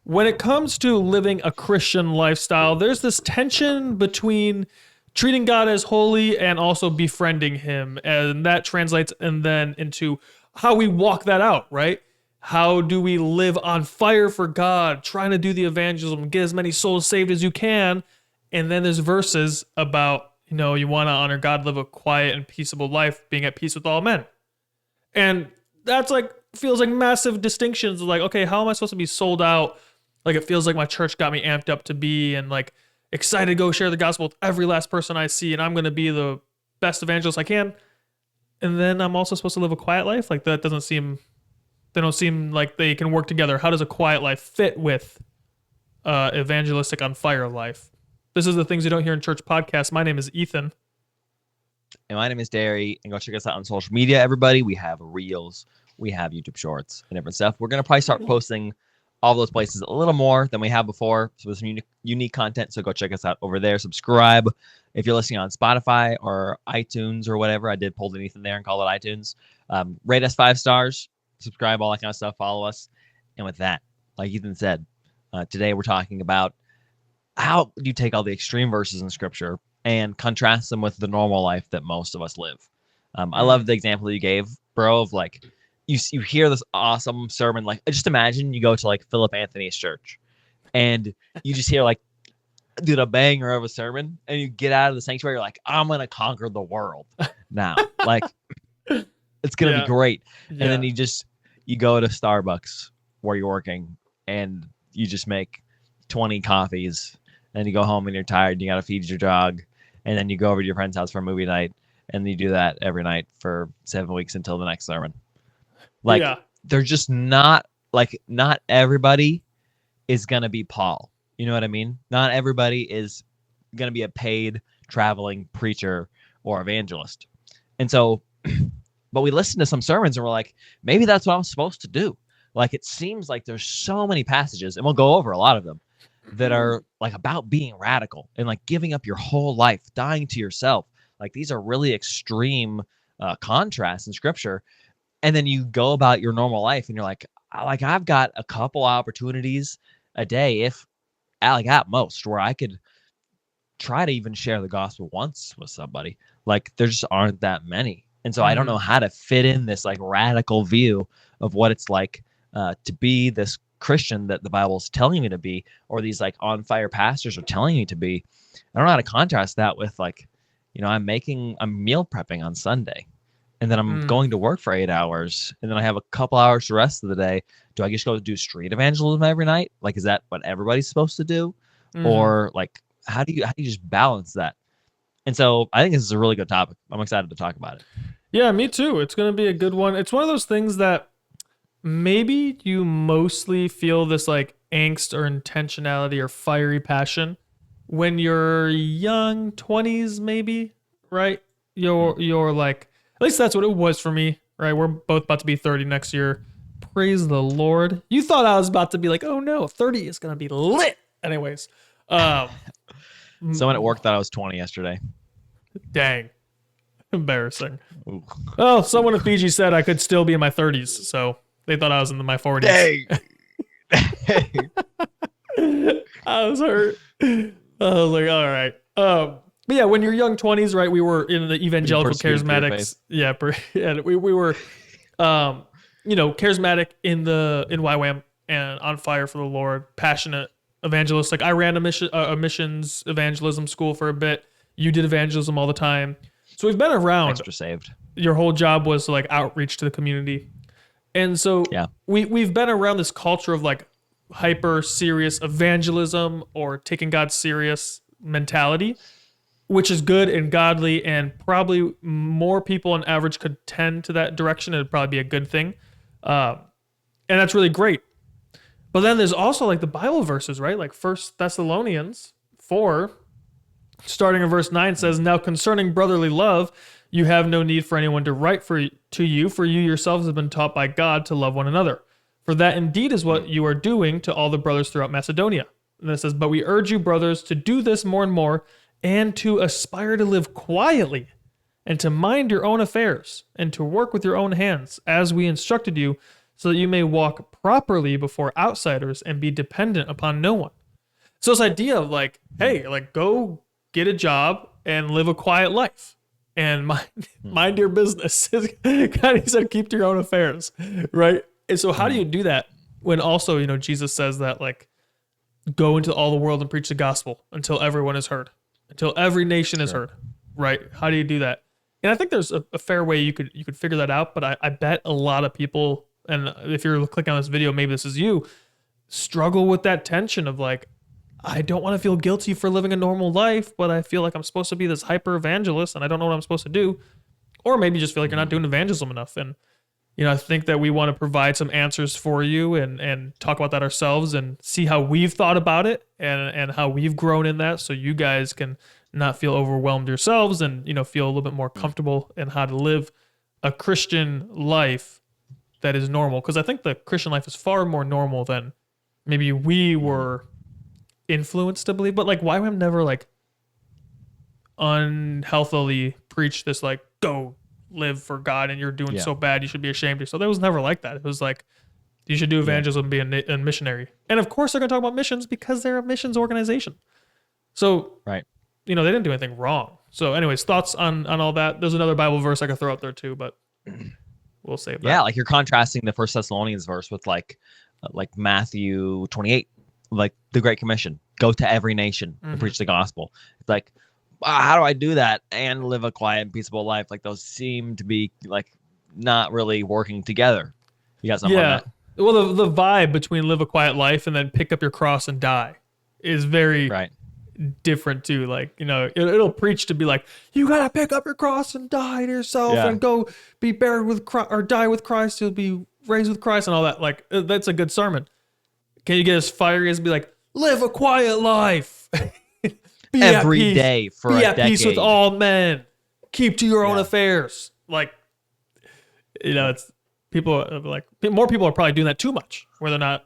when it comes to living a Christian lifestyle, there's this tension between treating God as holy and also befriending him. And that translates and then into how we walk that out, right? How do we live on fire for God, trying to do the evangelism, get as many souls saved as you can? And then there's verses about, you want to honor God, live a quiet and peaceable life, being at peace with all men. And that's feels like massive distinctions. Like, okay, how am I supposed to be sold out? Like, it feels like my church got me amped up to be and excited to go share the gospel with every last person I see, and I'm going to be the best evangelist I can. And then I'm also supposed to live a quiet life? Like, that doesn't seem, they don't seem like they can work together. How does a quiet life fit with evangelistic on fire life? This is the Things You Don't Hear in Church podcast. My name is Ethan. And my name is Derry. And go check us out on social media, everybody. We have Reels, we have YouTube Shorts, and different stuff. We're going to probably start posting all those places a little more than we have before. So with some unique content. So go check us out over there. Subscribe. If you're listening on Spotify or iTunes or whatever, I did pull the Ethan there and call it iTunes. Rate us 5 stars. Subscribe, all that kind of stuff. Follow us. And with that, like Ethan said, today we're talking about how do you take all the extreme verses in Scripture and contrast them with the normal life that most of us live. I love the example you gave, bro, of you hear this awesome sermon. Just imagine you go to Philip Anthony's church and you just hear dude, a banger of a sermon, and you get out of the sanctuary, you're like, I'm going to conquer the world now. It's going to be great. Yeah. And then you go to Starbucks where you're working and you just make 20 coffees, and you go home and you're tired and you got to feed your dog. And then you go over to your friend's house for a movie night, and you do that every night for 7 weeks until the next sermon. They're just not everybody is going to be Paul. You know what I mean? Not everybody is going to be a paid traveling preacher or evangelist. And so, but we listen to some sermons and we're like, maybe that's what I'm supposed to do. It seems like there's so many passages, and we'll go over a lot of them, that are about being radical and giving up your whole life, dying to yourself. These are really extreme contrasts in Scripture. And then you go about your normal life and you're I've got a couple opportunities a day, if at most, where I could try to even share the gospel once with somebody. There just aren't that many. And so I don't know how to fit in this radical view of what it's like to be this Christian that the Bible is telling me to be, or these on fire pastors are telling me to be. I don't know how to contrast that with I'm meal prepping on Sunday, and then I'm going to work for 8 hours, and then I have a couple hours the rest of the day. Do I just go do street evangelism every night? Is that what everybody's supposed to do? Or how do you just balance that? And so I think this is a really good topic. I'm excited to talk about it. Yeah, me too. It's going to be a good one. It's one of those things that maybe you mostly feel this angst or intentionality or fiery passion when you're young, 20s maybe, right? You're at least that's what it was for me, right? We're both about to be 30 next year. Praise the Lord. You thought I was about to be oh no, 30 is going to be lit. Anyways. Someone at work thought I was 20 yesterday. Dang. Embarrassing. Ooh. Well, someone at Fiji said I could still be in my 30s, so they thought I was in my 40s. Dang. I was hurt. I was all right. But yeah, when you're young 20s, right? We were in the evangelical charismatics. Yeah, we were, charismatic in YWAM and on fire for the Lord, passionate evangelists. I ran a missions evangelism school for a bit. You did evangelism all the time. So we've been around. Extra saved. Your whole job was outreach to the community. And so we've been around this culture of hyper serious evangelism or taking God serious mentality, which is good and godly, and probably more people on average could tend to that direction. It'd probably be a good thing. And that's really great. But then there's also the Bible verses, right? 1 Thessalonians 4, starting in verse 9 says, "Now concerning brotherly love, you have no need for anyone to write to you, for you yourselves have been taught by God to love one another. For that indeed is what you are doing to all the brothers throughout Macedonia." And it says, "But we urge you, brothers, to do this more and more, and to aspire to live quietly, and to mind your own affairs, and to work with your own hands, as we instructed you, so that you may walk properly before outsiders and be dependent upon no one. So this idea of like, hey, like go get a job and live a quiet life and mind your business. God, he said, keep to your own affairs, right? And so how do you do that when also, Jesus says that like go into all the world and preach the gospel until everyone is heard, until every nation is heard, right? How do you do that? And I think there's a fair way you could figure that out, but I bet a lot of people, and if you're clicking on this video, maybe this is you, struggle with that tension of like, I don't want to feel guilty for living a normal life, but I feel like I'm supposed to be this hyper evangelist and I don't know what I'm supposed to do. Or maybe just feel like you're not doing evangelism enough. And, I think that we want to provide some answers for you and talk about that ourselves and see how we've thought about it and how we've grown in that so you guys can not feel overwhelmed yourselves and, feel a little bit more comfortable in how to live a Christian life that is normal. Because I think the Christian life is far more normal than maybe we were influenced to believe. But like, why would I never like unhealthily preach this like go live for God and you're doing so bad you should be ashamed of yourself? That was never like that. It was like you should do evangelism and be a missionary. And of course they're going to talk about missions because they're a missions organization. So right, they didn't do anything wrong. So anyways, thoughts on all that? There's another Bible verse I could throw out there too, but we'll save that. Yeah, like you're contrasting the First Thessalonians verse with like Matthew 28, like the Great Commission, go to every nation and preach the gospel. It's like, how do I do that and live a quiet and peaceable life? Like those seem to be like not really working together. You got something on that? Well, the vibe between live a quiet life and then pick up your cross and die is very different too. Like, it'll preach to be like, you got to pick up your cross and die to yourself and go be buried with Christ or die with Christ. You'll be raised with Christ and all that. Like, that's a good sermon. Can you get as fiery as be like, live a quiet life? Be every day for be a at decade. Peace with all men. Keep to your own affairs. Like, it's people are like more people are probably doing that too much, where they're not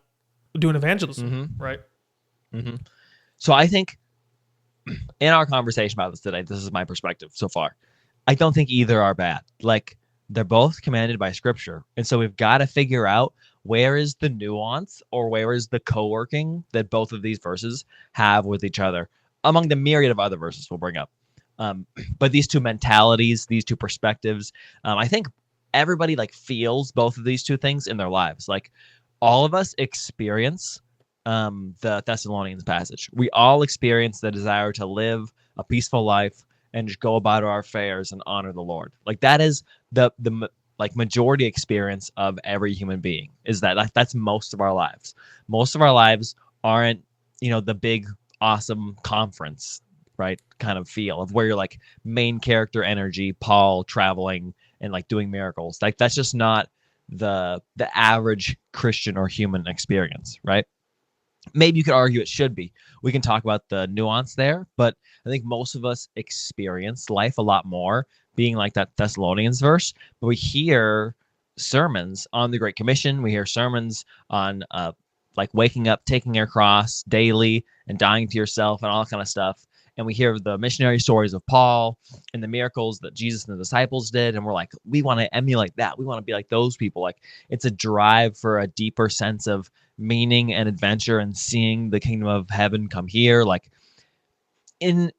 doing evangelism, right? So I think in our conversation about this today, this is my perspective so far. I don't think either are bad. Like they're both commanded by Scripture, and so we've got to figure out where is the nuance or where is the co-working that both of these verses have with each other, among the myriad of other verses we'll bring up. But these two mentalities, these two perspectives, I think everybody like feels both of these two things in their lives. Like all of us experience the Thessalonians passage. We all experience the desire to live a peaceful life and just go about our affairs and honor the Lord. Like that is the like majority experience of every human being, is that like that's most of our lives. Most of our lives aren't, the big awesome conference, right, kind of feel of where you're like main character energy, Paul traveling and like doing miracles. Like that's just not the average Christian or human experience, right? Maybe you could argue it should be. We can talk about the nuance there, but I think most of us experience life a lot more being like that Thessalonians verse. But we hear sermons on the Great Commission. We hear sermons on like waking up, taking your cross daily and dying to yourself and all that kind of stuff. And we hear the missionary stories of Paul and the miracles that Jesus and the disciples did. And we're like, we want to emulate that. We want to be like those people. Like it's a drive for a deeper sense of meaning and adventure and seeing the kingdom of heaven come here. Like in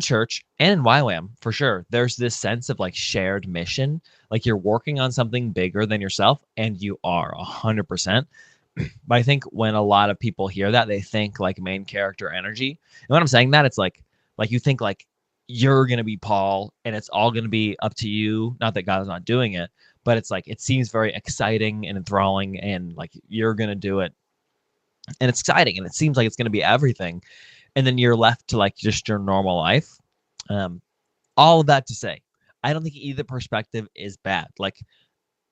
church and in YWAM, for sure, there's this sense of like shared mission. Like you're working on something bigger than yourself, and you are 100%. But I think when a lot of people hear that, they think like main character energy. And when I'm saying that, it's like you think like you're going to be Paul and it's all going to be up to you. Not that God is not doing it, but it's like it seems very exciting and enthralling and like you're going to do it. And it's exciting and it seems like it's going to be everything. And then you're left to like just your normal life. All of that to say, I don't think either perspective is bad. Like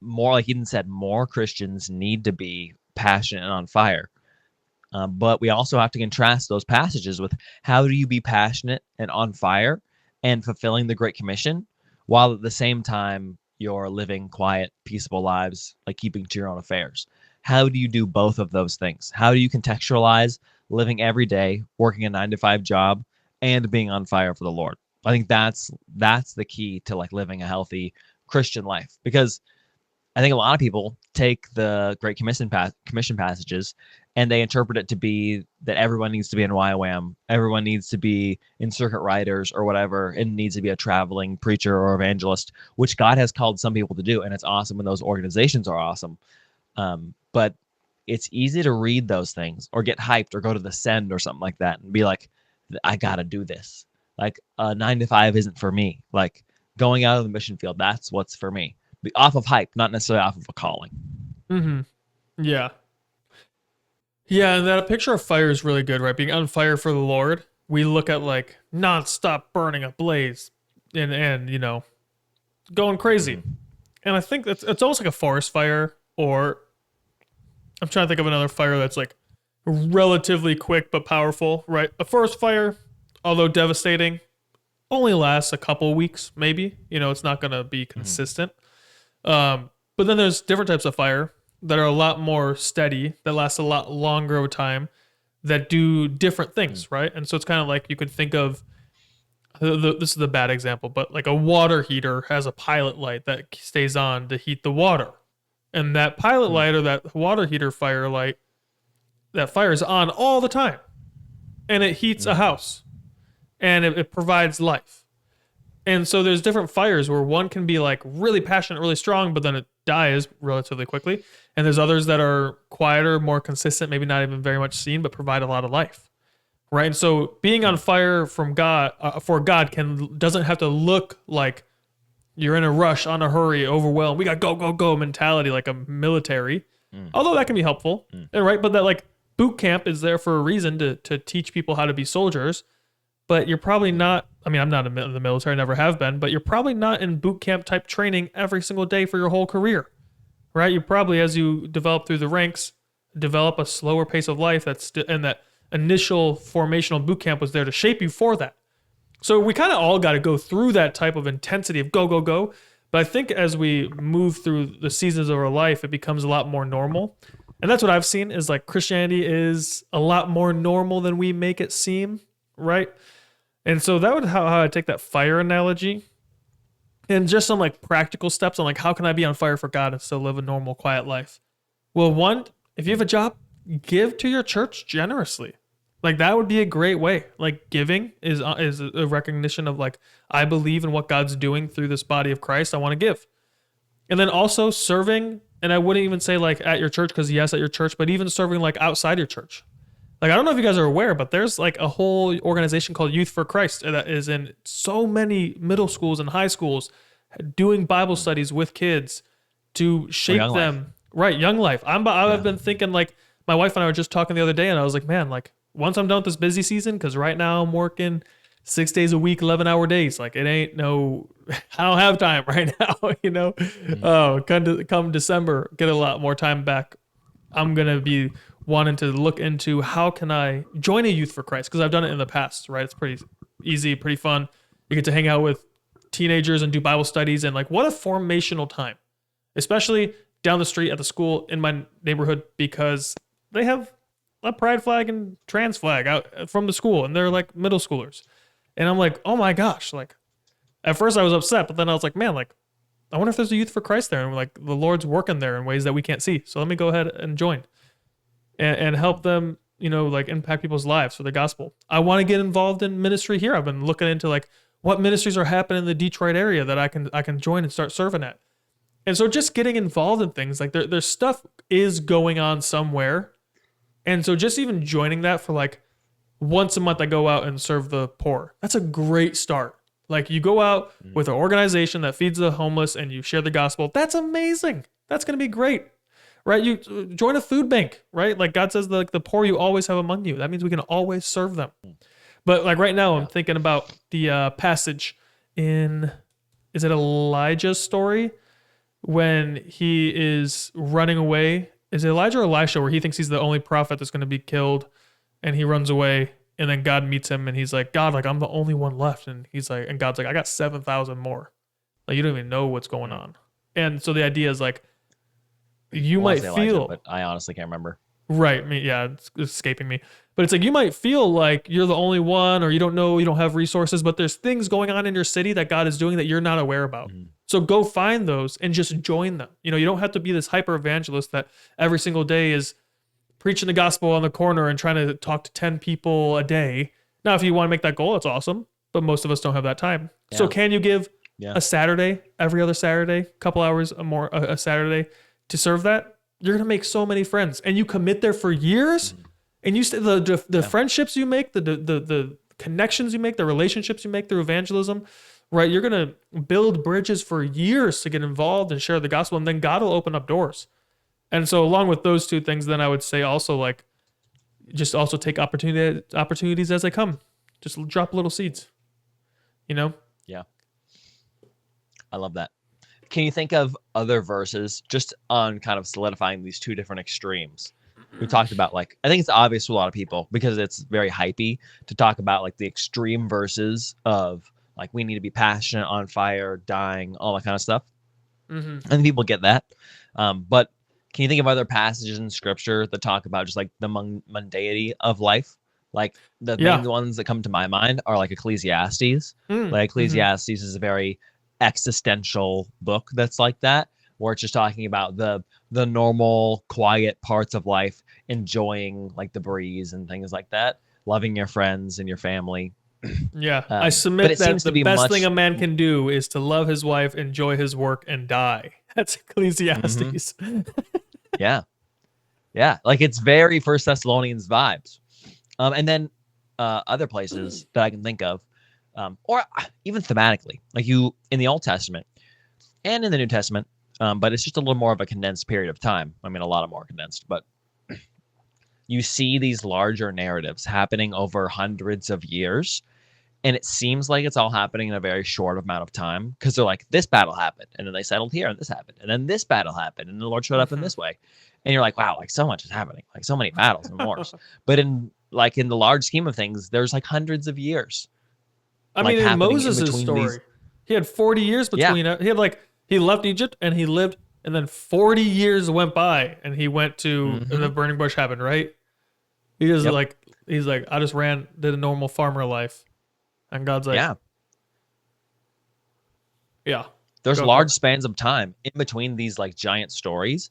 more, like Eden said, more Christians need to be passionate and on fire. But we also have to contrast those passages with how do you be passionate and on fire and fulfilling the Great Commission while at the same time you're living quiet, peaceable lives, like keeping to your own affairs. How do you do both of those things? How do you contextualize living every day, working a 9-to-5 job, and being on fire for the Lord? I think that's the key to like living a healthy Christian life, because I think a lot of people take the Great Commission passages and they interpret it to be that everyone needs to be in YWAM, everyone needs to be in circuit riders or whatever, and needs to be a traveling preacher or evangelist, which God has called some people to do, and it's awesome, and those organizations are awesome. But it's easy to read those things or get hyped or go to the Send or something like that and be like, I gotta do this. Like 9 to 5 isn't for me. Like going out of the mission field, that's what's for me. Off of hype, not necessarily off of a calling. Mm-hmm. Yeah. Yeah, and that picture of fire is really good, right? Being on fire for the Lord. We look at like non-stop burning ablaze and you know, going crazy. Mm-hmm. And I think it's almost like a forest fire, or I'm trying to think of another fire that's like relatively quick but powerful, right? A forest fire, although devastating, only lasts a couple weeks, maybe. You know, it's not going to be consistent. But then there's different types of fire that are a lot more steady, that last a lot longer of time, that do different things, right? And so it's kind of like you could think of this is a bad example, but like a water heater has a pilot light that stays on to heat the water. And that pilot light or that water heater fire light, that fire is on all the time. And it heats a house. And it provides life. And so there's different fires where one can be like really passionate, really strong, but then it dies relatively quickly. And there's others that are quieter, more consistent, maybe not even very much seen, but provide a lot of life. Right. And so being on fire from God for God doesn't have to look like you're in a rush, on a hurry, overwhelmed. We got go mentality like a military. Although that can be helpful. Right. But that like boot camp is there for a reason to teach people how to be soldiers. But you're probably not, I mean, I'm not in the military, I never have been, but you're probably not in boot camp type training every single day for your whole career, right? You probably, as you develop through the ranks, develop a slower pace of life and that initial formational boot camp was there to shape you for that. So we kind of all got to go through that type of intensity of go. But I think as we move through the seasons of our life, it becomes a lot more normal. And that's what I've seen is like Christianity is a lot more normal than we make it seem, right? And so that would how I take that fire analogy and just some like practical steps on like how can I be on fire for God and still live a normal, quiet life? Well, one, if you have a job, give to your church generously. Like that would be a great way. Like giving is a recognition of like I believe in what God's doing through this body of Christ. I want to give. And then also serving, and I wouldn't even say like at your church because yes, at your church, but even serving like outside your church. Like, I don't know if you guys are aware, but there's like a whole organization called Youth for Christ that is in so many middle schools and high schools doing Bible studies with kids to shape them. Life. Right, Young Life. I've been thinking like my wife and I were just talking the other day and I was like, man, like once I'm done with this busy season, because right now I'm working 6 days a week, 11-hour days. Like it ain't no, I don't have time right now, you know? Oh, come December, get a lot more time back. I'm going to be wanting to look into how can I join a Youth for Christ, because I've done it in the past, right? It's pretty easy, pretty fun. You get to hang out with teenagers and do Bible studies, and like what a formational time, especially down the street at the school in my neighborhood, because they have a pride flag and trans flag out from the school, and they're like middle schoolers. And I'm like, oh my gosh, like at first I was upset, but then I was like, man, like I wonder if there's a Youth for Christ there, and like the Lord's working there in ways that we can't see. So let me go ahead and join. And help them, you know, like impact people's lives for the gospel. I want to get involved in ministry here. I've been looking into like what ministries are happening in the Detroit area that I can join and start serving at. And so just getting involved in things like there's stuff is going on somewhere. And so just even joining that for like once a month, I go out and serve the poor. That's a great start. Like you go out with an organization that feeds the homeless and you share the gospel. That's amazing. That's going to be great. Right? You join a food bank, right? Like God says, the poor you always have among you. That means we can always serve them. But like right now, I'm thinking about the passage in, is it Elijah's story? When he is running away. Is it Elijah or Elisha where he thinks he's the only prophet that's going to be killed and he runs away and then God meets him and he's like, God, like I'm the only one left. And he's like, and God's like, I got 7,000 more. Like you don't even know what's going on. And so the idea is like, you might feel, Elijah, but I honestly can't remember. Right. Yeah, it's escaping me. But it's like you might feel like you're the only one or you don't know, you don't have resources, but there's things going on in your city that God is doing that you're not aware about. Mhm. So go find those and just join them. You don't have to be this hyper evangelist that every single day is preaching the gospel on the corner and trying to talk to 10 people a day. Now, if you want to make that goal, that's awesome, but most of us don't have that time. So Yeah. can you give Yeah. a Saturday, every other Saturday, couple hours a Saturday to serve that? You're gonna make so many friends, and you commit there for years, and you the friendships you make, the connections you make, the relationships you make through evangelism, right? You're gonna build bridges for years to get involved and share the gospel, and then God will open up doors. And so, along with those two things, then I would say also like, just also take opportunities as they come. Just drop little seeds, you know. Yeah. I love that. Can you think of other verses just on kind of solidifying these two different extremes? We talked about, like, I think it's obvious to a lot of people because it's very hypey to talk about like the extreme verses of like we need to be passionate, on fire, dying, all that kind of stuff. Mm-hmm. And people get that. But can you think of other passages in scripture that talk about just like the mundanity of life? Like the main ones that come to my mind are like Ecclesiastes. Like Ecclesiastes is a very existential book that's like that, where it's just talking about the normal quiet parts of life, enjoying like the breeze and things like that, loving your friends and your family. Yeah, I But submit it that seems the to be best much. thing a man can do is to love his wife, enjoy his work, and die. That's Ecclesiastes. Yeah, like it's very First Thessalonians vibes. And then other places that I can think of, or even thematically, like you in the Old Testament and in the New Testament, but it's just a little more of a condensed period of time. I mean, a lot more condensed, but you see these larger narratives happening over hundreds of years. And it seems like it's all happening in a very short amount of time because they're like, this battle happened, and then they settled here, and this happened, and then this battle happened, and the Lord showed up in this way. And you're like, wow, like so much is happening, like so many battles and wars. But in the large scheme of things, there's like hundreds of years. I like mean, in happening in Moses' between story, these. he had 40 years between. He left Egypt and he lived, and then 40 years went by, and he went to and the burning bush happened. Right? He just he's like, I just did a normal farmer life, and God's like, yeah. There's large spans of time in between these like giant stories.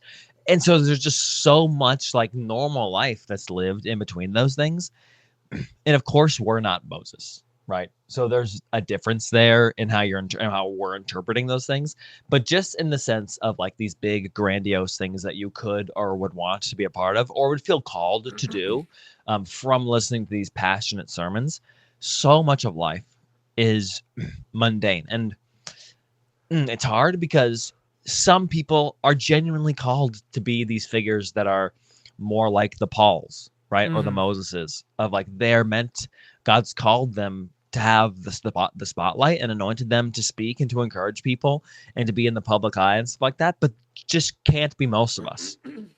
And so there's just so much like normal life that's lived in between those things. And of course, we're not Moses, right? So there's a difference there in how how we're interpreting those things. But just in the sense of like these big, grandiose things that you could or would want to be a part of or would feel called to do from listening to these passionate sermons, so much of life is mundane. And it's hard because some people are genuinely called to be these figures that are more like the Pauls, right? Or the Moseses of like God's called them to have the spotlight and anointed them to speak and to encourage people and to be in the public eye and stuff like that, but just can't be most of us.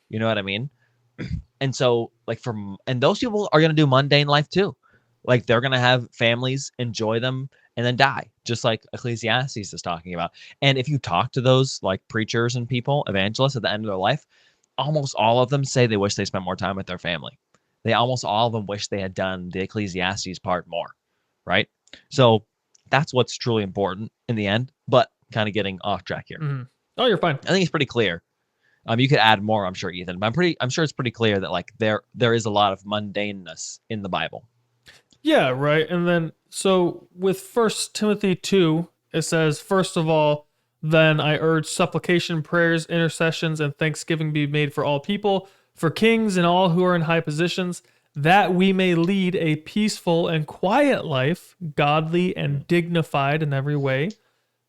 You know what I mean? And so and those people are going to do mundane life too. Like they're going to have families, enjoy them, and then die, just like Ecclesiastes is talking about. And if you talk to those like preachers and people, evangelists at the end of their life, almost all of them say they wish they spent more time with their family. They almost all of them wish they had done the Ecclesiastes part more, right? So that's what's truly important in the end, but kind of getting off track here. Oh, you're fine. I think it's pretty clear. You could add more, I'm sure, Ethan, but I'm sure it's pretty clear that like there is a lot of mundaneness in the Bible. Yeah, right. And then so with 1 Timothy 2, it says, first of all, then I urge supplication, prayers, intercessions, and thanksgiving be made for all people, for kings and all who are in high positions, that we may lead a peaceful and quiet life, godly and dignified in every way.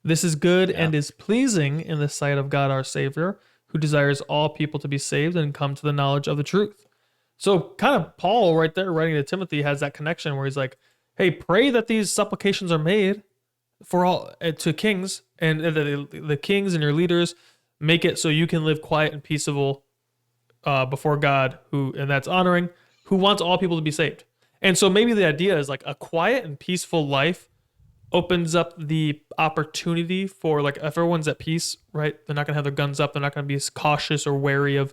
This is good and is pleasing in the sight of God our Savior, who desires all people to be saved and come to the knowledge of the truth. So kind of Paul right there writing to Timothy has that connection where he's like, hey, pray that these supplications are made for all to kings, and the kings and your leaders make it so you can live quiet and peaceable before God, and that's honoring, who wants all people to be saved. And so maybe the idea is like a quiet and peaceful life opens up the opportunity for, like, if everyone's at peace, right? They're not going to have their guns up. They're not going to be as cautious or wary of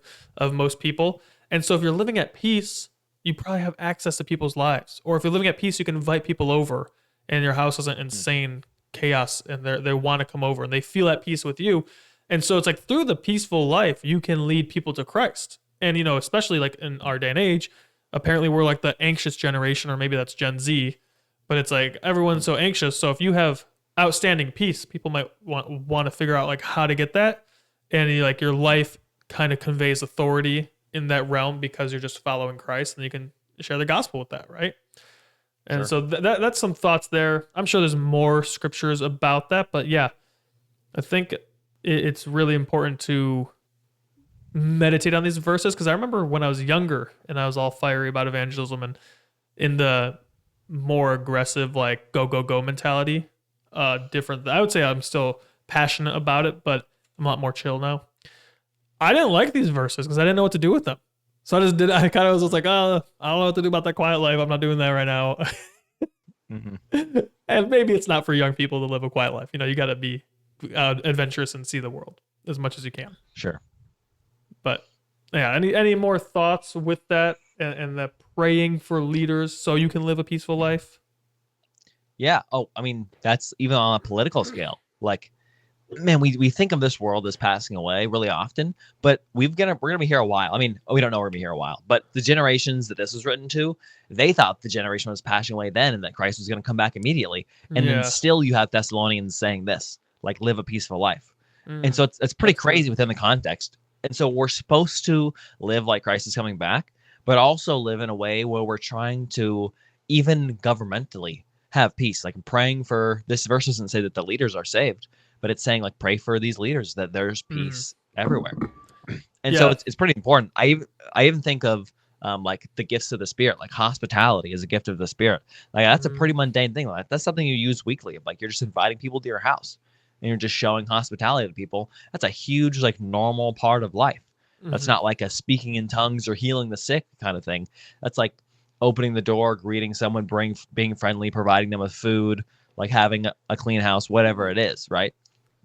most people. And so if you're living at peace, you probably have access to people's lives. Or if you're living at peace, you can invite people over and your house isn't Mm. insane chaos and they want to come over and they feel at peace with you. And so it's like through the peaceful life, you can lead people to Christ. And, especially like in our day and age, apparently we're like the anxious generation, or maybe that's Gen Z, but it's like everyone's so anxious. So if you have outstanding peace, people might want to figure out like how to get that. And like your life kind of conveys authority in that realm because you're just following Christ and you can share the gospel with that, right? And Sure. so that's some thoughts there. I'm sure there's more scriptures about that, but yeah, I think it's really important to meditate on these verses because I remember when I was younger and I was all fiery about evangelism and in the more aggressive like go go go mentality. Different. I would say I'm still passionate about it, but I'm a lot more chill now. I didn't like these verses because I didn't know what to do with them. So I just did. I kind of was just like, oh, I don't know what to do about that quiet life. I'm not doing that right now. Hmm. And maybe it's not for young people to live a quiet life. You got to be adventurous and see the world as much as you can. Sure. But yeah, any more thoughts with that and the praying for leaders so you can live a peaceful life? Yeah. Oh, I mean, that's even on a political scale. Like, man, we think of this world as passing away really often, but we're gonna be here a while. I mean, we don't know we're gonna be here a while, but the generations that this was written to, they thought the generation was passing away then, and that Christ was gonna come back immediately. And then Yeah. still, you have Thessalonians saying this, like, live a peaceful life. And Mm, so it's pretty that's good. crazy within the context. And so we're supposed to live like Christ is coming back, but also live in a way where we're trying to even governmentally have peace. Like praying for this verse doesn't say that the leaders are saved, but it's saying like pray for these leaders that there's Mm, peace everywhere. And so yeah. it's pretty important. I even think of like the gifts of the spirit, like hospitality is a gift of the spirit. Like that's a pretty Mm, mundane thing. Like that's something you use weekly. Like you're just inviting people to your house and you're just showing hospitality to people. That's a huge like normal part of life. That's mhm, not like a speaking in tongues or healing the sick kind of thing. That's like opening the door, greeting someone, being friendly, providing them with food, like having a clean house, whatever it is, right?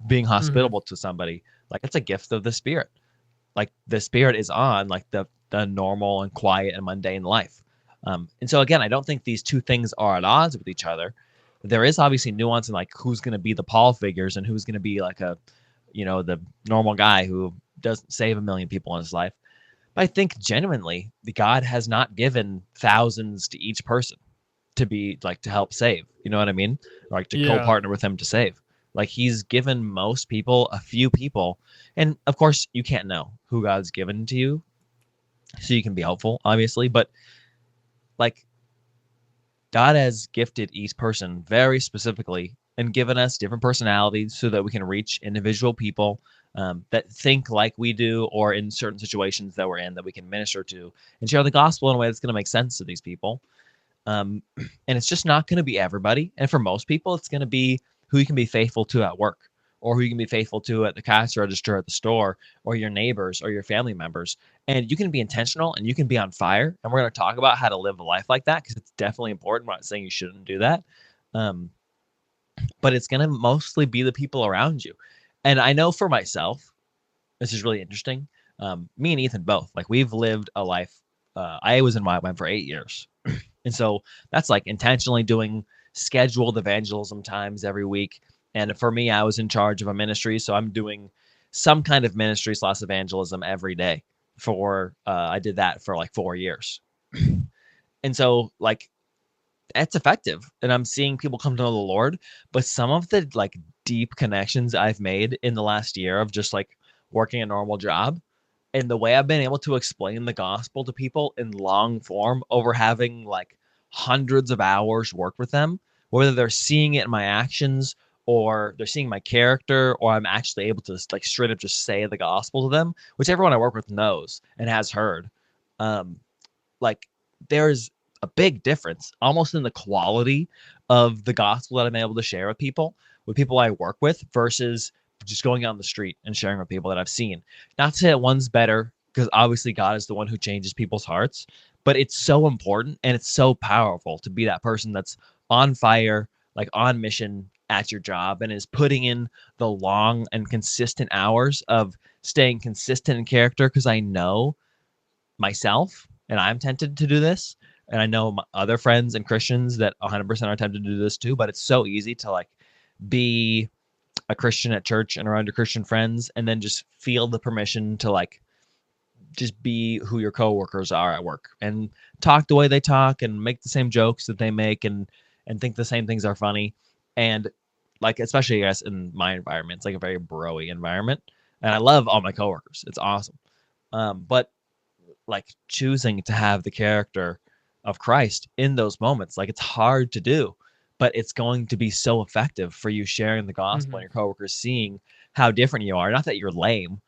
Being mhm, hospitable to somebody, like it's a gift of the spirit. Like the spirit is on like the normal and quiet and mundane life. And so again, I don't think these two things are at odds with each other. There is obviously nuance in like who's going to be the Paul figures and who's going to be like the normal guy who doesn't save a million people in his life. But I think genuinely, the God has not given thousands to each person to be like to help save. You know what I mean? Or, like to yeah. co-partner with him to save. Like he's given most people a few people, and of course you can't know who God's given to you, so you can be helpful, obviously. But like God has gifted each person very specifically and given us different personalities so that we can reach individual people that think like we do, or in certain situations that we're in that we can minister to and share the gospel in a way that's going to make sense to these people. And it's just not going to be everybody. And for most people, it's going to be who you can be faithful to at work, or who you can be faithful to at the cash register at the store, or your neighbors or your family members. And you can be intentional and you can be on fire. And we're going to talk about how to live a life like that because it's definitely important. I'm not saying you shouldn't do that. Um, but it's going to mostly be the people around you. And I know for myself, this is really interesting. Me and Ethan both, like we've lived a life. I was in YWAM for 8 years. And so that's like intentionally doing scheduled evangelism times every week. And for me, I was in charge of a ministry. So I'm doing some kind of ministry / evangelism every day I did that for like 4 years. And so like it's effective and I'm seeing people come to know the Lord. But some of the like deep connections I've made in the last year of just like working a normal job and the way I've been able to explain the gospel to people in long form over having like hundreds of hours worked with them, whether they're seeing it in my actions or they're seeing my character, or I'm actually able to like straight up just say the gospel to them, which everyone I work with knows and has heard. Um, like there's a big difference almost in the quality of the gospel that I'm able to share with people I work with versus just going on the street and sharing with people that I've seen. Not to say that one's better, because obviously God is the one who changes people's hearts, but it's so important and it's so powerful to be that person that's on fire, like on mission at your job, and is putting in the long and consistent hours of staying consistent in character. Because I know myself, and I'm tempted to do this. And I know my other friends and Christians that 100% are tempted to do this too. But it's so easy to like be a Christian at church and around your Christian friends, and then just feel the permission to like just be who your coworkers are at work and talk the way they talk and make the same jokes that they make and think the same things are funny. And like, especially I guess in my environment, it's like a very bro-y environment, and I love all my coworkers. It's awesome. But like choosing to have the character of Christ in those moments, like it's hard to do, but it's going to be so effective for you sharing the gospel and your coworkers seeing how different you are. Not that you're lame,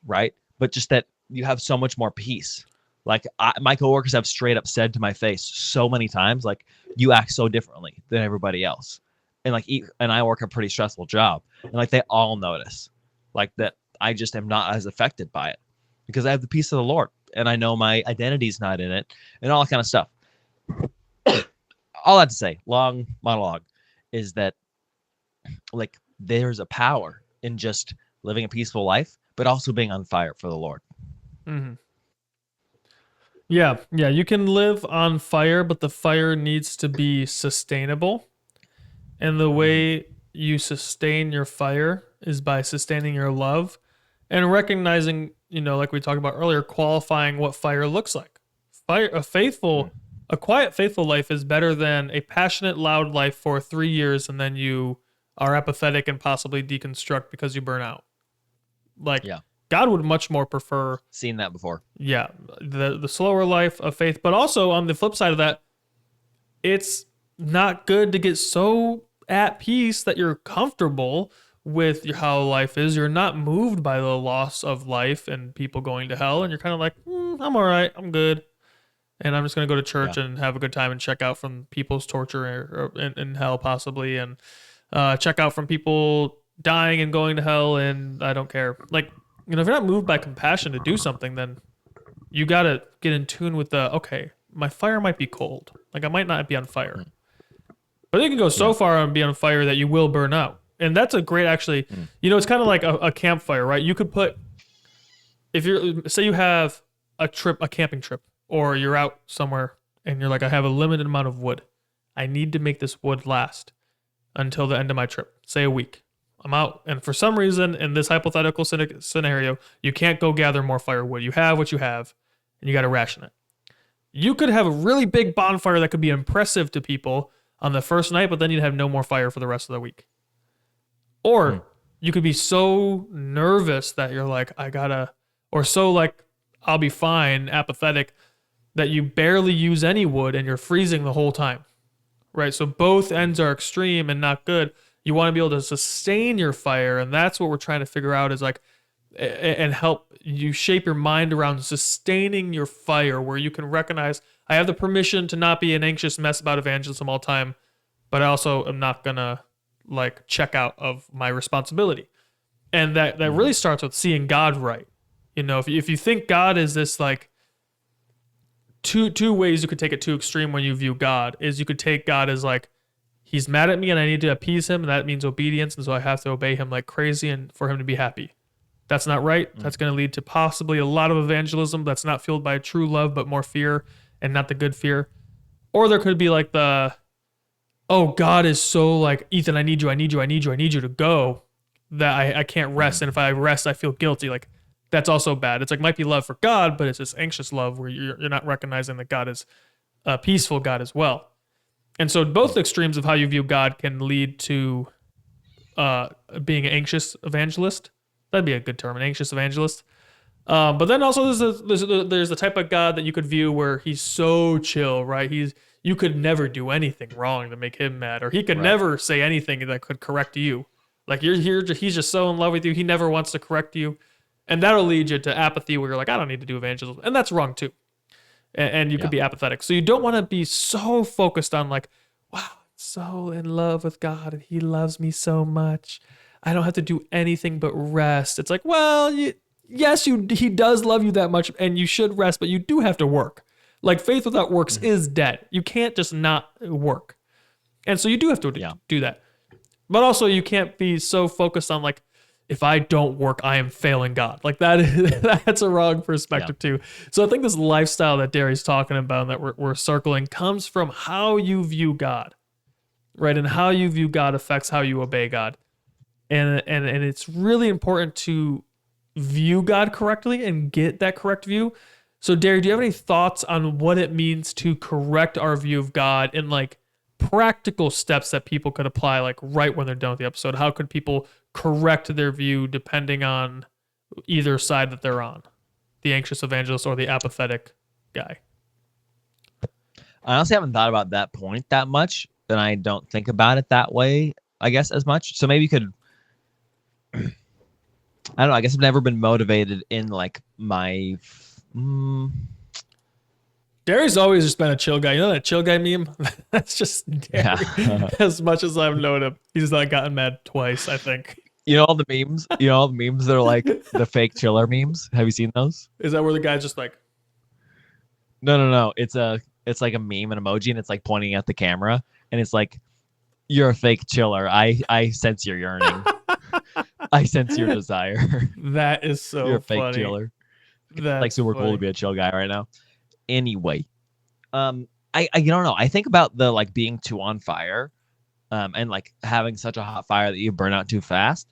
right? But just that you have so much more peace. Like my coworkers have straight up said to my face so many times, like, you act so differently than everybody else. And like, and I work a pretty stressful job, and like they all notice like that I just am not as affected by it because I have the peace of the Lord and I know my identity's not in it and all that kind of stuff. All that to say, long monologue, is that like there's a power in just living a peaceful life, but also being on fire for the Lord. Yeah, you can live on fire, but the fire needs to be sustainable. And the way you sustain your fire is by sustaining your love and recognizing, like we talked about earlier, qualifying what fire looks like. A quiet, faithful life is better than a passionate, loud life for 3 years and then you are apathetic and possibly deconstruct because you burn out. Like, God would much more prefer... Seen that before. Yeah, the slower life of faith. But also, on the flip side of that, it's not good to get so at peace that you're comfortable with how life is. You're not moved by the loss of life and people going to hell. And you're kind of like, I'm all right, I'm good. And I'm just going to go to church and have a good time and check out from people's torture in hell, possibly. And check out from people dying and going to hell. And I don't care. Like, if you're not moved by compassion to do something, then you got to get in tune with okay, my fire might be cold. Like, I might not be on fire. But it can go so far and be on fire that you will burn out. And that's a great, actually, it's kind of like a campfire, right? You could put, say you have a camping trip, or you're out somewhere and you're like, I have a limited amount of wood. I need to make this wood last until the end of my trip, say a week. I'm out. And for some reason, in this hypothetical scenario, you can't go gather more firewood. You have what you have, and you got to ration it. You could have a really big bonfire that could be impressive to people on the first night, but then you'd have no more fire for the rest of the week. Or you could be so nervous that you're like, or so like, I'll be fine, apathetic, that you barely use any wood and you're freezing the whole time, right? So both ends are extreme and not good. You want to be able to sustain your fire, and that's what we're trying to figure out, is like, and help you shape your mind around sustaining your fire, where you can recognize, I have the permission to not be an anxious mess about evangelism all the time, but I also am not gonna like check out of my responsibility. And that really starts with seeing God right. If you think God is this, like, two ways you could take it to extreme when you view God is you could take God as like, he's mad at me and I need to appease him, and that means obedience, and so I have to obey him like crazy and for him to be happy. That's not right. That's going to lead to possibly a lot of evangelism that's not fueled by true love, but more fear, and not the good fear. Or there could be like God is so like, Ethan, I need you to go, that I can't rest. And if I rest, I feel guilty. Like, that's also bad. It's like, might be love for God, but it's this anxious love where you're not recognizing that God is a peaceful God as well. And so both extremes of how you view God can lead to being an anxious evangelist. That'd be a good term, an anxious evangelist. But then also there's the type of God that you could view where he's so chill, right? You could never do anything wrong to make him mad, or he could never say anything that could correct you. Like, he's just so in love with you, he never wants to correct you. And that'll lead you to apathy, where you're like, I don't need to do evangelism. And that's wrong too. And you could be apathetic. So you don't want to be so focused on like, wow, I'm so in love with God and he loves me so much, I don't have to do anything but rest. It's like, well, he does love you that much and you should rest, but you do have to work. Like, faith without works is dead. You can't just not work. And so you do have to do that. But also you can't be so focused on like, if I don't work, I am failing God. Like that's a wrong perspective too. So I think this lifestyle that Derry's talking about and that we're circling comes from how you view God, right? And how you view God affects how you obey God. And it's really important to view God correctly and get that correct view. So Derry, do you have any thoughts on what it means to correct our view of God and like practical steps that people could apply like right when they're done with the episode? How could people correct their view depending on either side that they're on, the anxious evangelist or the apathetic guy? I honestly haven't thought about that point that much, and I don't think about it that way, I guess, as much. So maybe you could, I don't know, I guess I've never been motivated in like my, Derry's always just been a chill guy. You know that chill guy meme? That's just Derry. yeah. As much as I've known him, he's not gotten mad twice, I think. You know all the memes? You know all the memes that are like the fake chiller memes? Have you seen those? Is that where the guy's just like, No. It's like a meme, an emoji, and it's like pointing at the camera, and it's like, "You're a fake chiller. I sense your yearning. I sense your desire. that is so You're a fake funny. chiller." That's Like super funny. cool to be a chill guy right now. Anyway, I you don't know. I think about the like being too on fire, and like having such a hot fire that you burn out too fast.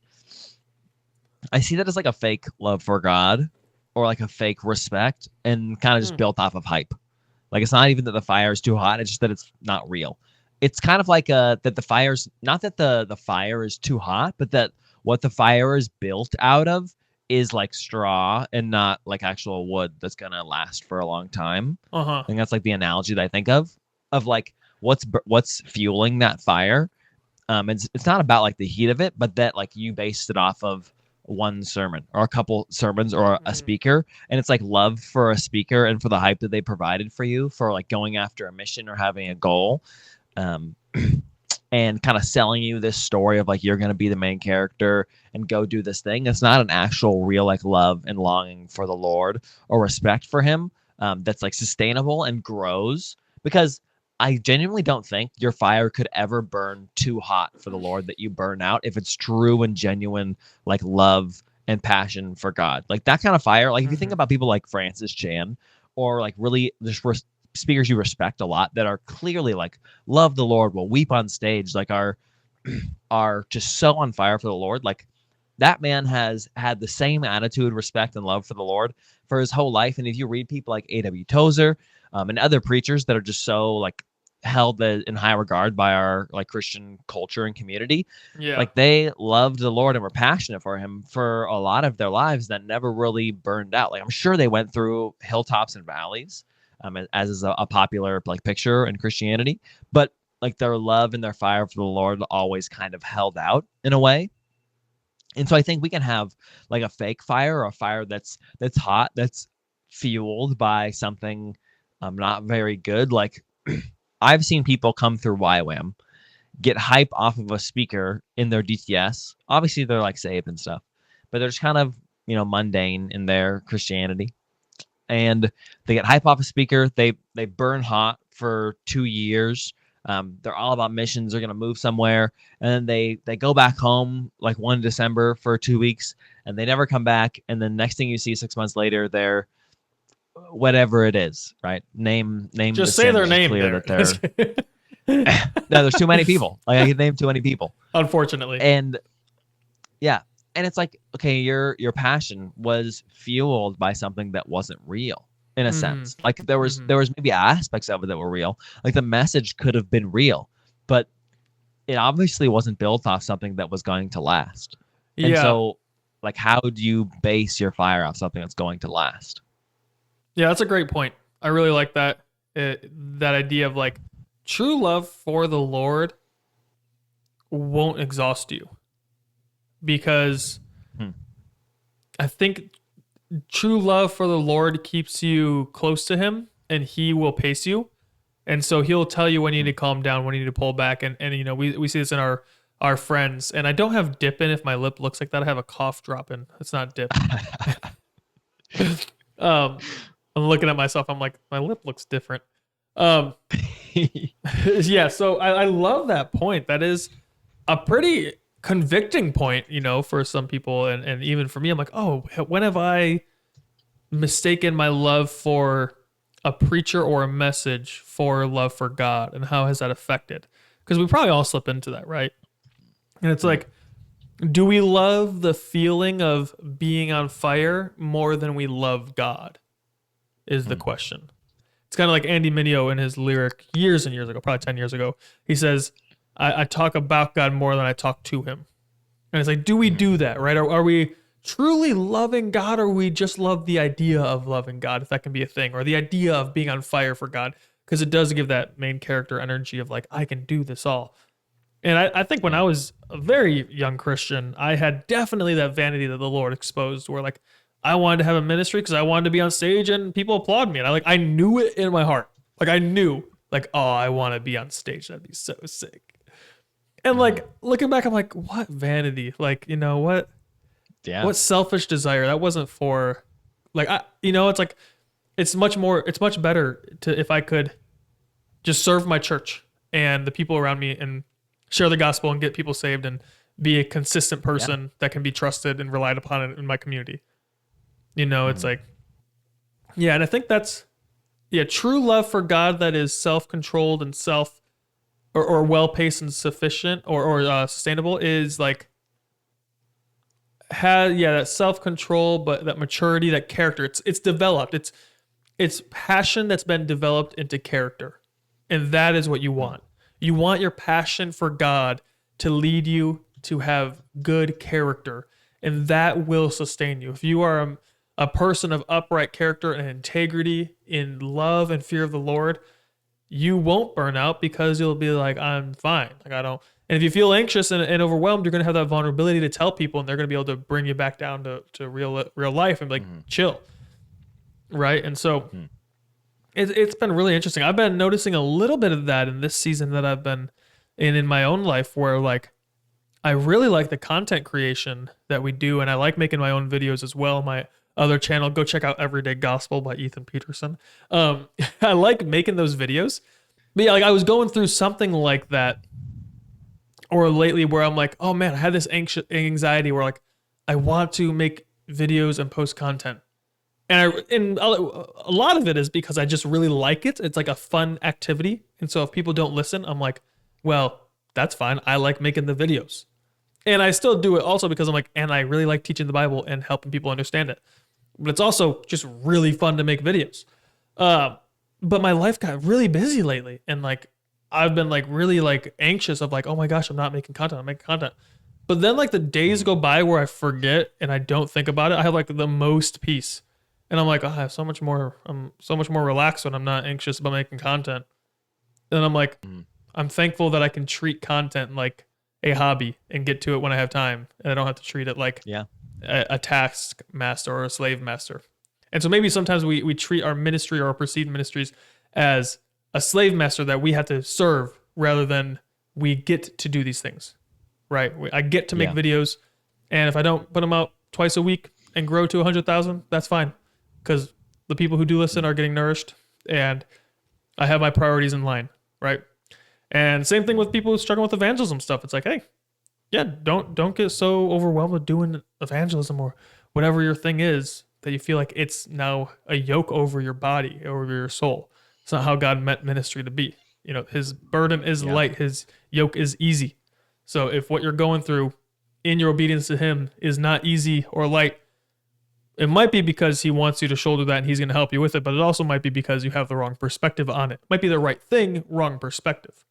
I see that as like a fake love for God, or like a fake respect, and kind of just built off of hype. Like it's not even that the fire is too hot; it's just that it's not real. It's kind of like that the fire's not that the fire is too hot, but that what the fire is built out of is like straw and not like actual wood that's gonna last for a long time. Uh-huh. I think that's like the analogy that I think of like what's fueling that fire. It's not about like the heat of it, but that like you based it off of one sermon or a couple sermons or a speaker, and it's like love for a speaker and for the hype that they provided for you for like going after a mission or having a goal, and kind of selling you this story of like you're going to be the main character and go do this thing. It's not an actual real like love and longing for the Lord or respect for him, that's like sustainable and grows, because I genuinely don't think your fire could ever burn too hot for the Lord that you burn out if it's true and genuine like love and passion for God. Like that kind of fire, like if you think about people like Francis Chan or like really just speakers you respect a lot that are clearly like love the Lord, will weep on stage, like are just so on fire for the Lord. Like that man has had the same attitude, respect, and love for the Lord for his whole life. And if you read people like A.W. Tozer, and other preachers that are just so like held in high regard by our like Christian culture and community, like they loved the Lord and were passionate for him for a lot of their lives that never really burned out. Like I'm sure they went through hilltops and valleys, as is a popular like picture in Christianity, but like their love and their fire for the Lord always kind of held out in a way. And so I think we can have like a fake fire or a fire that's hot, that's fueled by something not very good. Like I've seen people come through YWAM, get hype off of a speaker in their DTS. Obviously, they're like saved and stuff, but they're just kind of, mundane in their Christianity. And they get hype off a speaker. They burn hot for 2 years. They're all about missions. They're going to move somewhere. And then they go back home like 1 December for 2 weeks, and they never come back. And then next thing you see 6 months later, they're whatever it is, right? Name just say their name there. That they're no, there's too many people. Like I can name too many people, unfortunately. And yeah, and it's like, okay, your passion was fueled by something that wasn't real in a sense. Like there was maybe aspects of it that were real. Like the message could have been real, but it obviously wasn't built off something that was going to last. And so like how do you base your fire off something that's going to last? Yeah, that's a great point. I really like that that idea of like true love for the Lord won't exhaust you, because I think true love for the Lord keeps you close to him, and he will pace you. And so he'll tell you when you need to calm down, when you need to pull back. And we see this in our friends. And I don't have dip in if my lip looks like that. I have a cough drop in. It's not dip. I'm looking at myself. I'm like, my lip looks different. Yeah, so I love that point. That is a pretty convicting point, for some people, and even for me. I'm like, oh, when have I mistaken my love for a preacher or a message for love for God, and how has that affected? Because we probably all slip into that, right? And it's like, do we love the feeling of being on fire more than we love God? Is the question. It's kind of like Andy Mineo in his lyric years and years ago, probably 10 years ago. He says, I talk about God more than I talk to him. And it's like, do we do that, right? Are we truly loving God, or we just love the idea of loving God, if that can be a thing, or the idea of being on fire for God? Because it does give that main character energy of like, I can do this all. And I think when I was a very young Christian, I had definitely that vanity that the Lord exposed, where like I wanted to have a ministry because I wanted to be on stage and people applaud me. And I knew it in my heart. Like I knew, like, oh, I want to be on stage. That'd be so sick. And like looking back, I'm like, what vanity? Like, what Yeah. what selfish desire? That wasn't for like it's like it's much better to if I could just serve my church and the people around me and share the gospel and get people saved and be a consistent person that can be trusted and relied upon in my community. It's like, yeah, and I think that's, true love for God that is self-controlled and or well-paced and sufficient or sustainable is like, that self-control, but that maturity, that character, it's developed. It's passion that's been developed into character. And that is what you want. You want your passion for God to lead you to have good character, and that will sustain you. If you are a person of upright character and integrity in love and fear of the Lord, you won't burn out because you'll be like, I'm fine. Like I don't. And if you feel anxious and overwhelmed, you're going to have that vulnerability to tell people, and they're going to be able to bring you back down to real life and be like, chill. Right. And so it's been really interesting. I've been noticing a little bit of that in this season that I've been in my own life, where like I really like the content creation that we do, and I like making my own videos as well. My other channel, go check out Everyday Gospel by Ethan Peterson. I like making those videos. But yeah, like I was going through something like that, or lately, where I'm like, oh man, I had this anxiety where like I want to make videos and post content. And a lot of it is because I just really like it. It's like a fun activity. And so if people don't listen, I'm like, well, that's fine. I like making the videos. And I still do it also because I'm like, and I really like teaching the Bible and helping people understand it. But it's also just really fun to make videos. But my life got really busy lately. And like, I've been like really like anxious of like, oh my gosh, I'm not making content. I'm making content. But then like the days go by where I forget and I don't think about it. I have like the most peace. And I'm like, oh, I'm so much more relaxed when I'm not anxious about making content. And I'm like, I'm thankful that I can treat content like a hobby and get to it when I have time. And I don't have to treat it like a task master or a slave master. And so maybe sometimes we treat our ministry or our perceived ministries as a slave master that we have to serve rather than we get to do these things, right? I get to make videos. And if I don't put them out twice a week and grow to 100,000, that's fine. Because the people who do listen are getting nourished, and I have my priorities in line, right? And same thing with people who struggle with evangelism stuff. It's like, hey, don't get so overwhelmed with doing evangelism or whatever your thing is that you feel like it's now a yoke over your body, over your soul. It's not how God meant ministry to be. His burden is light, his yoke is easy. So if what you're going through in your obedience to him is not easy or light, it might be because he wants you to shoulder that and he's going to help you with it, but it also might be because you have the wrong perspective on it. It might be the right thing, wrong perspective.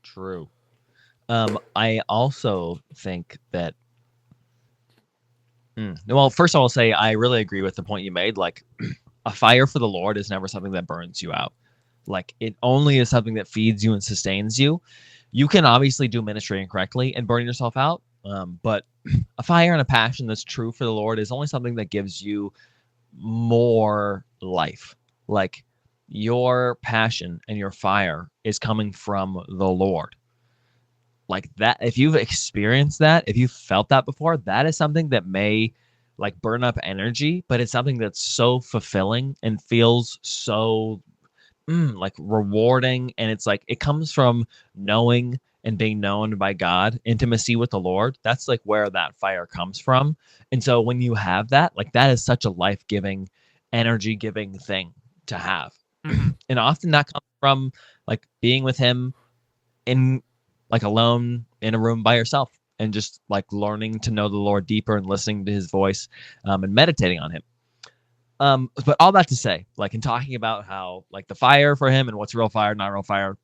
True. I also think that, well, first I'll say I really agree with the point you made. Like, a fire for the Lord is never something that burns you out. Like, it only is something that feeds you and sustains you. You can obviously do ministry incorrectly and burn yourself out, but a fire and a passion that's true for the Lord is only something that gives you more life. Like, your passion and your fire is coming from the Lord. Like that, if you've experienced that, if you've felt that before, that is something that may like burn up energy, but it's something that's so fulfilling and feels so like rewarding. And it's like, it comes from knowing and being known by God, intimacy with the Lord, that's like where that fire comes from. And so when you have that, like that is such a life-giving, energy-giving thing to have. Mhm. And often that comes from like being with him in like alone in a room by yourself and just like learning to know the Lord deeper and listening to his voice, and meditating on him. But all that to say, like in talking about how like the fire for him and what's real fire, not real fire,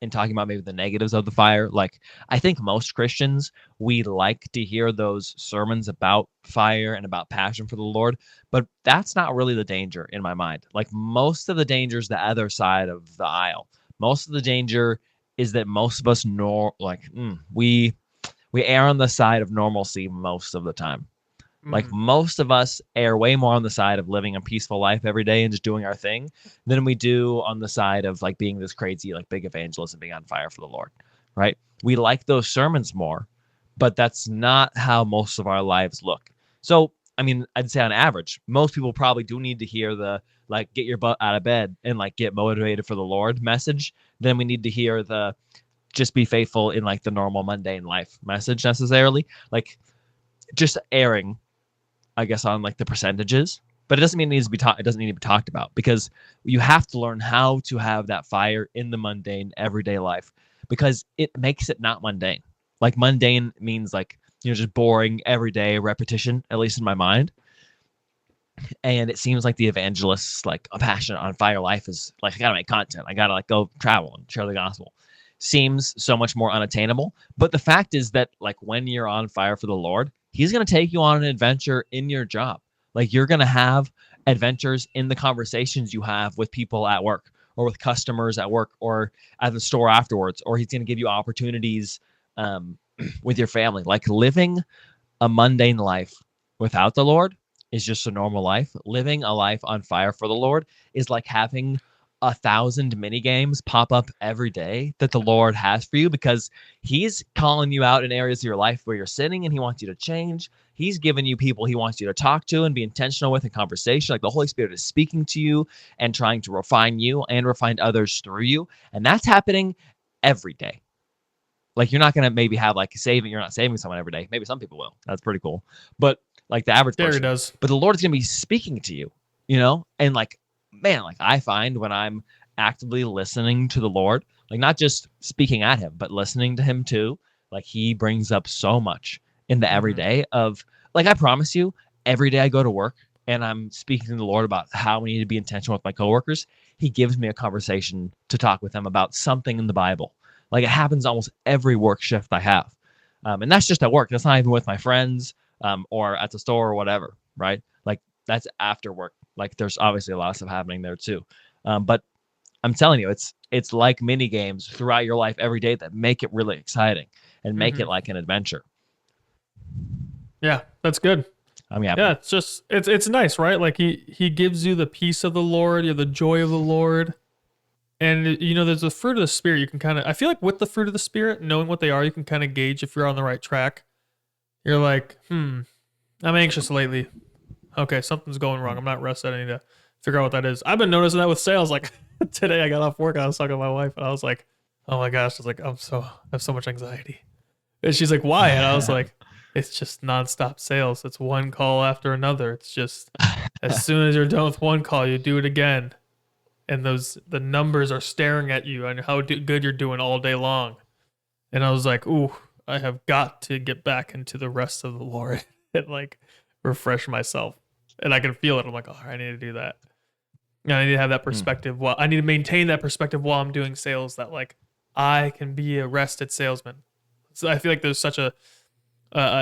and talking about maybe the negatives of the fire, like I think most Christians, we like to hear those sermons about fire and about passion for the Lord, but that's not really the danger in my mind. Like most of the danger is the other side of the aisle. Most of the danger is that most of us we err on the side of normalcy most of the time. Like Mhm. most of us err way more on the side of living a peaceful life every day and just doing our thing than we do on the side of like being this crazy, like big evangelist and being on fire for the Lord, right? We like those sermons more, but that's not how most of our lives look. So, I mean, I'd say on average, most people probably do need to hear the like get your butt out of bed and like get motivated for the Lord message. Then we need to hear the just be faithful in like the normal mundane life message necessarily. Like just erring, I guess, on like the percentages, but it doesn't mean it needs to be taught. It doesn't need to be talked about because you have to learn how to have that fire in the mundane everyday life because it makes it not mundane. Like mundane means like, just boring everyday repetition, at least in my mind. And it seems like the evangelist's like a passion on fire life is like, I gotta make content. I gotta like go travel and share the gospel. Seems so much more unattainable. But the fact is that like when you're on fire for the Lord, he's going to take you on an adventure in your job. Like you're going to have adventures in the conversations you have with people at work or with customers at work or at the store afterwards, or he's going to give you opportunities with your family. Like living a mundane life without the Lord is just a normal life. Living a life on fire for the Lord is like having 1,000 mini games pop up every day that the Lord has for you because he's calling you out in areas of your life where you're sinning and he wants you to change. He's given you people he wants you to talk to and be intentional with in conversation. Like the Holy Spirit is speaking to you and trying to refine you and refine others through you. And that's happening every day. Like you're not going to maybe have like you're not saving someone every day. Maybe some people will. That's pretty cool. But like the average There he person, does. but the Lord's going to be speaking to you, and like, man, like I find when I'm actively listening to the Lord, like not just speaking at him, but listening to him too, like he brings up so much in the Mhm. everyday of like, I promise you, every day I go to work and I'm speaking to the Lord about how we need to be intentional with my coworkers, he gives me a conversation to talk with them about something in the Bible. Like it happens almost every work shift I have. And that's just at work. That's not even with my friends or at the store or whatever, right? Like that's after work. Like there's obviously a lot of stuff happening there too. But I'm telling you, it's like mini games throughout your life every day that make it really exciting and make it Mhm. like an adventure. Yeah, that's good. Yeah. Yeah, it's nice, right? Like he gives you the peace of the Lord, you have the joy of the Lord. And there's the fruit of the spirit. You can kind of I feel like with the fruit of the spirit, knowing what they are, you can kind of gauge if you're on the right track. You're like, I'm anxious lately. Okay, something's going wrong. I'm not rested. I need to figure out what that is. I've been noticing that with sales. Like today I got off work, I was talking to my wife and I was like, oh my gosh, I was like, I have so much anxiety. And she's like, why? And I was like, it's just nonstop sales. It's one call after another. It's just as soon as you're done with one call, you do it again. And the numbers are staring at you and how good you're doing all day long. And I was like, ooh, I have got to get back into the rest of the Lord and like refresh myself. And I can feel it. I'm like, oh, I need to do that. And I need to have that perspective. While I need to maintain that perspective while I'm doing sales, that like I can be a rested salesman. So I feel like there's such a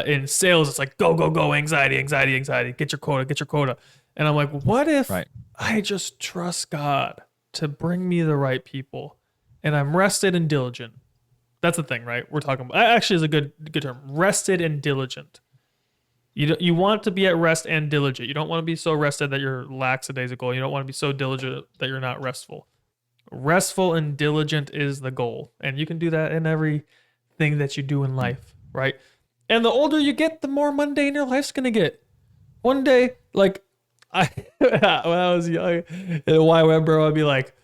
in sales, it's like go go go, anxiety, anxiety, anxiety. Get your quota, get your quota. And I'm like, what if Right. I just trust God to bring me the right people, and I'm rested and diligent? That's the thing, right? We're talking about actually is a good term. Rested and diligent. You want to be at rest and diligent. You don't want to be so rested that you're lackadaisical. You don't want to be so diligent that you're not restful. Restful and diligent is the goal, and you can do that in everything that you do in life, right? And the older you get, the more mundane your life's gonna get. One day, like I when I was young, in YWAM, bro, I'd be like,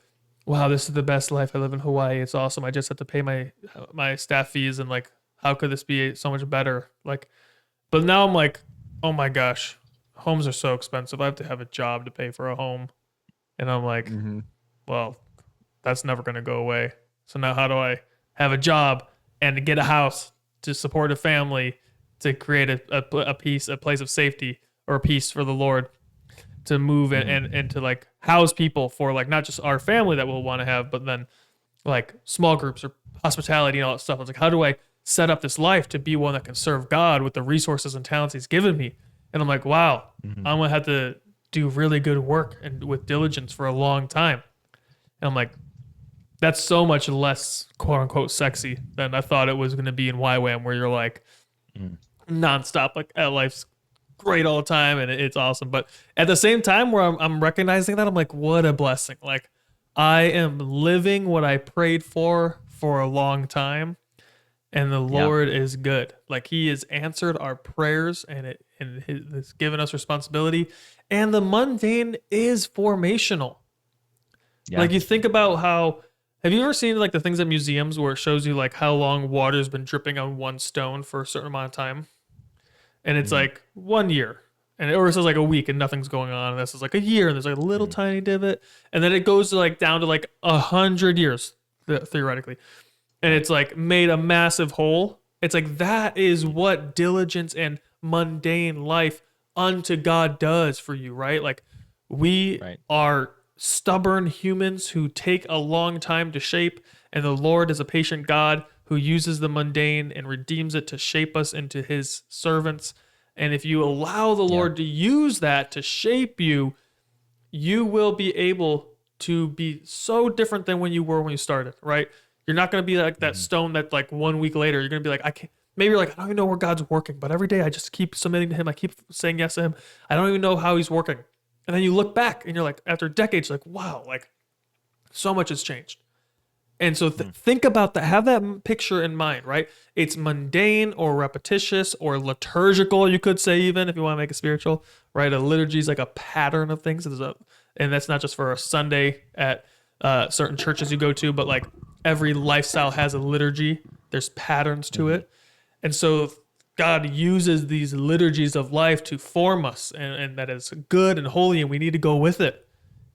wow, this is the best life. I live in Hawaii. It's awesome. I just have to pay my staff fees, and like, how could this be so much better? Like, but now I'm like, oh my gosh, homes are so expensive. I have to have a job to pay for a home, and I'm like, Mm-hmm. well, that's never going to go away. So now how do I have a job and get a house to support a family, to create a peace, a place of safety, or a peace for the Lord, to move and to like house people for like not just our family that we'll want to have, but then like small groups or hospitality and all that stuff. It's like, how do I set up this life to be one that can serve God with the resources and talents He's given me? And I'm like, wow, I'm gonna have to do really good work and with diligence for a long time. And I'm like, that's so much less quote unquote sexy than I thought it was gonna be in YWAM, where you're like nonstop, like life's great all the time and it's awesome. But at the same time, where I'm recognizing that, I'm like, what a blessing. Like, I am living what I prayed for a long time, and the Yeah. Lord is good. Like, He has answered our prayers, and it's given us responsibility. And the mundane is formational. Yeah. Like, you think about how, have you ever seen like the things at museums where it shows you like how long water's been dripping on one stone for a certain amount of time? And it's like 1 year, and or it says like a week and nothing's going on, and this is like a year and there's like a little tiny divot, and then it goes to like down to like 100 years theoretically, and it's like made a massive hole. It's like, that is what diligence and mundane life unto God does for you, right? Like, we Right. are stubborn humans who take a long time to shape, and the Lord is a patient God who uses the mundane and redeems it to shape us into His servants. And if you allow the Lord to use that to shape you, you will be able to be so different than when you were when you started, right? You're not going to be like that stone that like 1 week later, you're going to be like, I can't, maybe you're like, I don't even know where God's working, but every day I just keep submitting to Him. I keep saying yes to Him. I don't even know how He's working. And then you look back and you're like, after decades, you're like, wow, like so much has changed. And so think about that. Have that picture in mind, right? It's mundane or repetitious or liturgical, you could say, even if you want to make it spiritual, right? A liturgy is like a pattern of things. And that's not just for a Sunday at certain churches you go to, but like every lifestyle has a liturgy. There's patterns to it. And so God uses these liturgies of life to form us, and that is good and holy, and we need to go with it.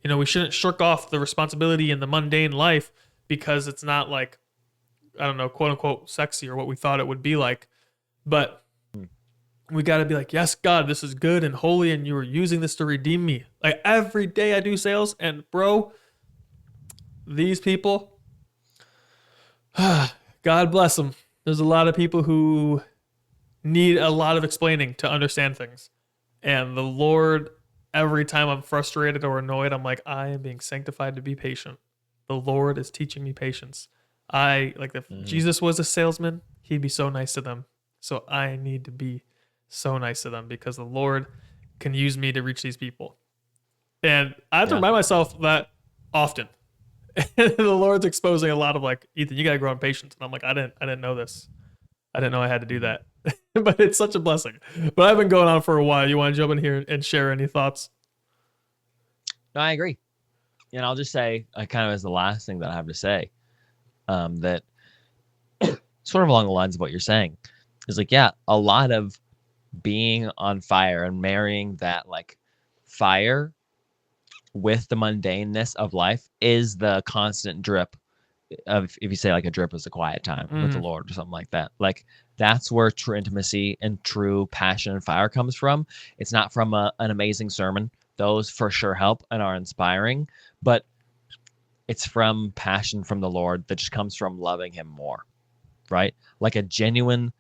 You know, we shouldn't shirk off the responsibility in the mundane life because it's not like, I don't know, quote unquote sexy or what we thought it would be like. But we got to be like, yes, God, this is good and holy, and you are using this to redeem me. Like, every day I do sales, and bro, these people, God bless them. There's a lot of people who need a lot of explaining to understand things. And the Lord, every time I'm frustrated or annoyed, I'm like, I am being sanctified to be patient. The Lord is teaching me patience. If Jesus was a salesman, He'd be so nice to them. So I need to be so nice to them because the Lord can use me to reach these people. And I have to remind myself that often. And the Lord's exposing a lot of like, Ethan, you gotta grow in patience. And I'm like, I didn't know this. I didn't know I had to do that. But it's such a blessing. But I've been going on for a while. You want to jump in here and share any thoughts? No, I agree. And I'll just say, kind of as the last thing that I have to say, that sort of along the lines of what you're saying, is like, yeah, a lot of being on fire and marrying that like fire with the mundaneness of life is the constant drip of, if you say like a drip is a quiet time with the Lord or something like that. Like, that's where true intimacy and true passion and fire comes from. It's not from an amazing sermon. Those for sure help and are inspiring, but it's from passion from the Lord that just comes from loving Him more, right? Like a genuine,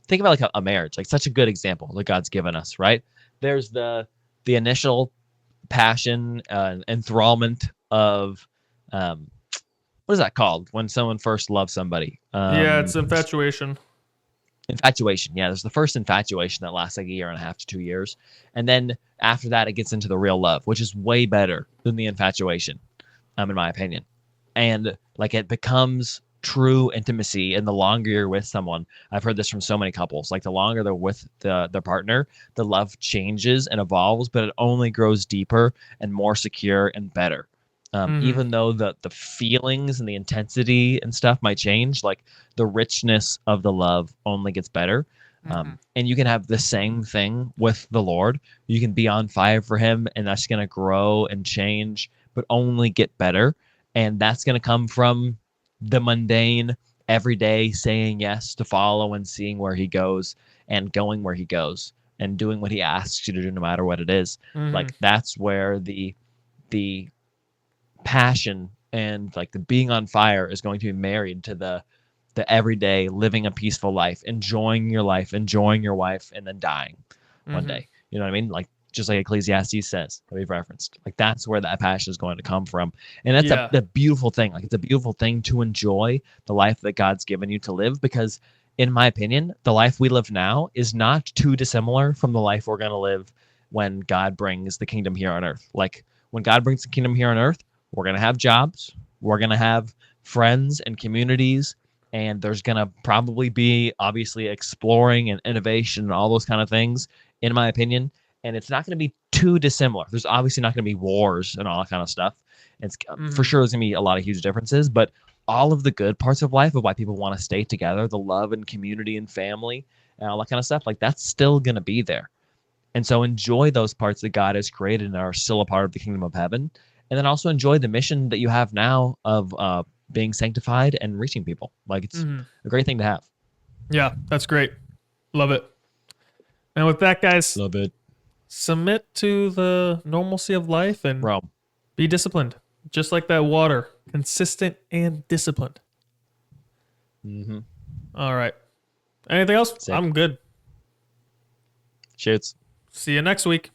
think about like a marriage, like such a good example that God's given us, right? There's the initial passion and enthrallment of, what is that called when someone first loves somebody? Yeah, it's infatuation. Infatuation. Yeah, there's the first infatuation that lasts like a year and a half to 2 years. And then after that, it gets into the real love, which is way better than the infatuation, in my opinion. And like, it becomes true intimacy. And the longer you're with someone, I've heard this from so many couples, like the longer they're with their partner, the love changes and evolves, but it only grows deeper and more secure and better. Even though the feelings and the intensity and stuff might change, like the richness of the love only gets better. And you can have the same thing with the Lord. You can be on fire for him, and that's going to grow and change, but only get better. And that's going to come from the mundane, everyday saying yes to follow and seeing where he goes and going where he goes and doing what he asks you to do, no matter what it is. Like that's where the passion and like the being on fire is going to be married to the everyday living a peaceful life, enjoying your life, enjoying your wife, and then dying one day. You know what I mean? Like just like Ecclesiastes says that we've referenced. Like that's where that passion is going to come from. And that's a beautiful thing. Like it's a beautiful thing to enjoy the life that God's given you to live, because in my opinion, the life we live now is not too dissimilar from the life we're going to live when God brings the kingdom here on earth. Like when God brings the kingdom here on earth, we're going to have jobs, we're going to have friends and communities, and there's going to probably be obviously exploring and innovation and all those kind of things, in my opinion. And it's not going to be too dissimilar. There's obviously not going to be wars and all that kind of stuff. It's for sure there's going to be a lot of huge differences, but all of the good parts of life of why people want to stay together, the love and community and family and all that kind of stuff, like that's still going to be there. And so enjoy those parts that God has created and are still a part of the kingdom of heaven. And then also enjoy the mission that you have now of being sanctified and reaching people. Like it's a great thing to have. Yeah, that's great. Love it. And with that, guys, Love it. Submit to the normalcy of life and Rome. Be disciplined. Just like that water, consistent and disciplined. All right. Anything else? Sick. I'm good. Shoots. See you next week.